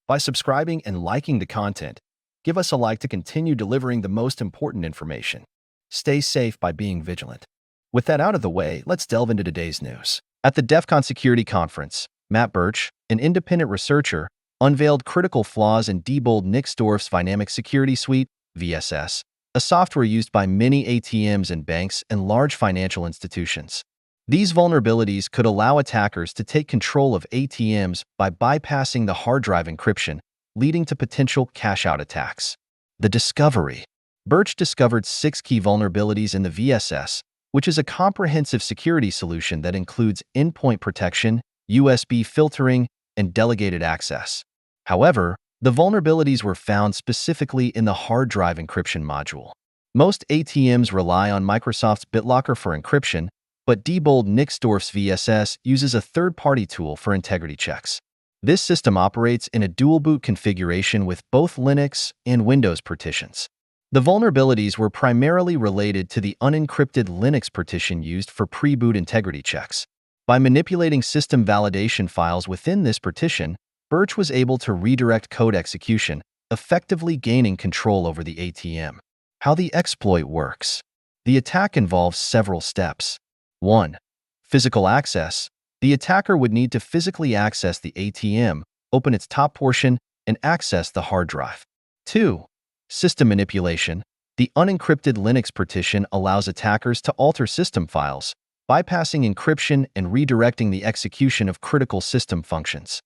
By subscribing and liking the content, give us a like to continue delivering the most important information. Stay safe by being vigilant. With that out of the way, let's delve into today's news. At the Defcon Security Conference, Burch, an independent researcher, unveiled critical flaws in Diebold Nixdorf's Vynamic Security Suite, VSS, a software used by many ATMs and banks and large financial institutions. These vulnerabilities could allow attackers to take control of ATMs by bypassing the hard drive encryption, leading to potential cash-out attacks. The discovery. Burch discovered 6 key vulnerabilities in the VSS, which is a comprehensive security solution that includes endpoint protection, USB filtering, and delegated access. However, the vulnerabilities were found specifically in the hard drive encryption module. Most ATMs rely on Microsoft's BitLocker for encryption, but Diebold Nixdorf's VSS uses a third-party tool for integrity checks. This system operates in a dual-boot configuration with both Linux and Windows partitions. The vulnerabilities were primarily related to the unencrypted Linux partition used for pre-boot integrity checks. By manipulating system validation files within this partition, Burch was able to redirect code execution, effectively gaining control over the ATM. How the exploit works. The attack involves several steps. 1. Physical access. The attacker would need to physically access the ATM, open its top portion, and access the hard drive. 2. System manipulation. The unencrypted Linux partition allows attackers to alter system files, bypassing encryption and redirecting the execution of critical system functions.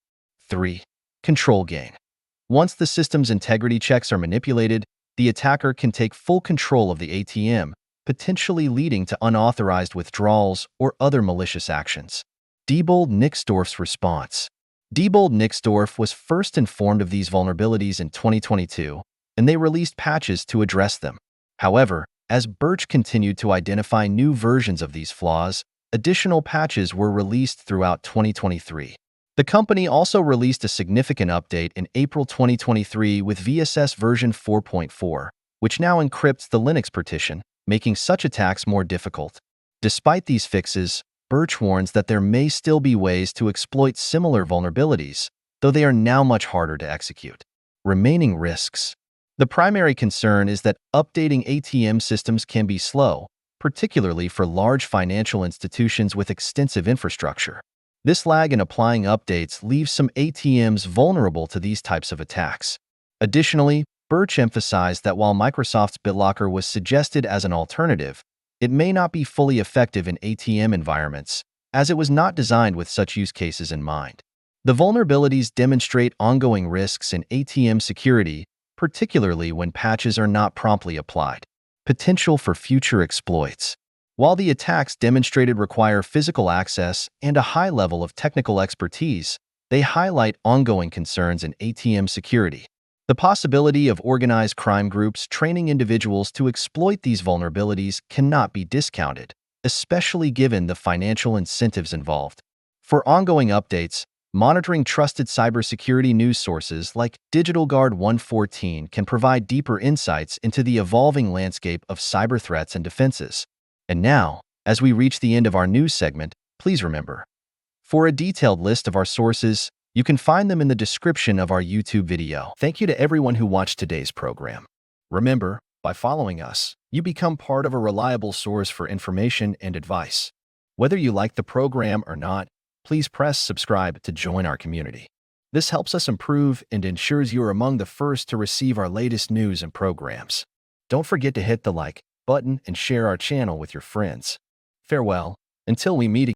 3. Control gain. Once the system's integrity checks are manipulated, the attacker can take full control of the ATM, potentially leading to unauthorized withdrawals or other malicious actions. Diebold Nixdorf's response. Diebold Nixdorf was first informed of these vulnerabilities in 2022, and they released patches to address them. However, as Burch continued to identify new versions of these flaws, additional patches were released throughout 2023. The company also released a significant update in April 2023 with VSS version 4.4, which now encrypts the Linux partition, making such attacks more difficult. Despite these fixes, Burch warns that there may still be ways to exploit similar vulnerabilities, though they are now much harder to execute. Remaining risks. The primary concern is that updating ATM systems can be slow, particularly for large financial institutions with extensive infrastructure. This lag in applying updates leaves some ATMs vulnerable to these types of attacks. Additionally, Burch emphasized that while Microsoft's BitLocker was suggested as an alternative, it may not be fully effective in ATM environments, as it was not designed with such use cases in mind. The vulnerabilities demonstrate ongoing risks in ATM security, particularly when patches are not promptly applied. Potential for future exploits. While the attacks demonstrated require physical access and a high level of technical expertise, they highlight ongoing concerns in ATM security. The possibility of organized crime groups training individuals to exploit these vulnerabilities cannot be discounted, especially given the financial incentives involved. For ongoing updates, monitoring trusted cybersecurity news sources like DigitalGuard 114 can provide deeper insights into the evolving landscape of cyber threats and defenses. And now, as we reach the end of our news segment, please remember, for a detailed list of our sources, you can find them in the description of our YouTube video. Thank you to everyone who watched today's program. Remember, by following us, you become part of a reliable source for information and advice. Whether you like the program or not, please press subscribe to join our community. This helps us improve and ensures you are among the first to receive our latest news and programs. Don't forget to hit the like button and share our channel with your friends. Farewell, until we meet again.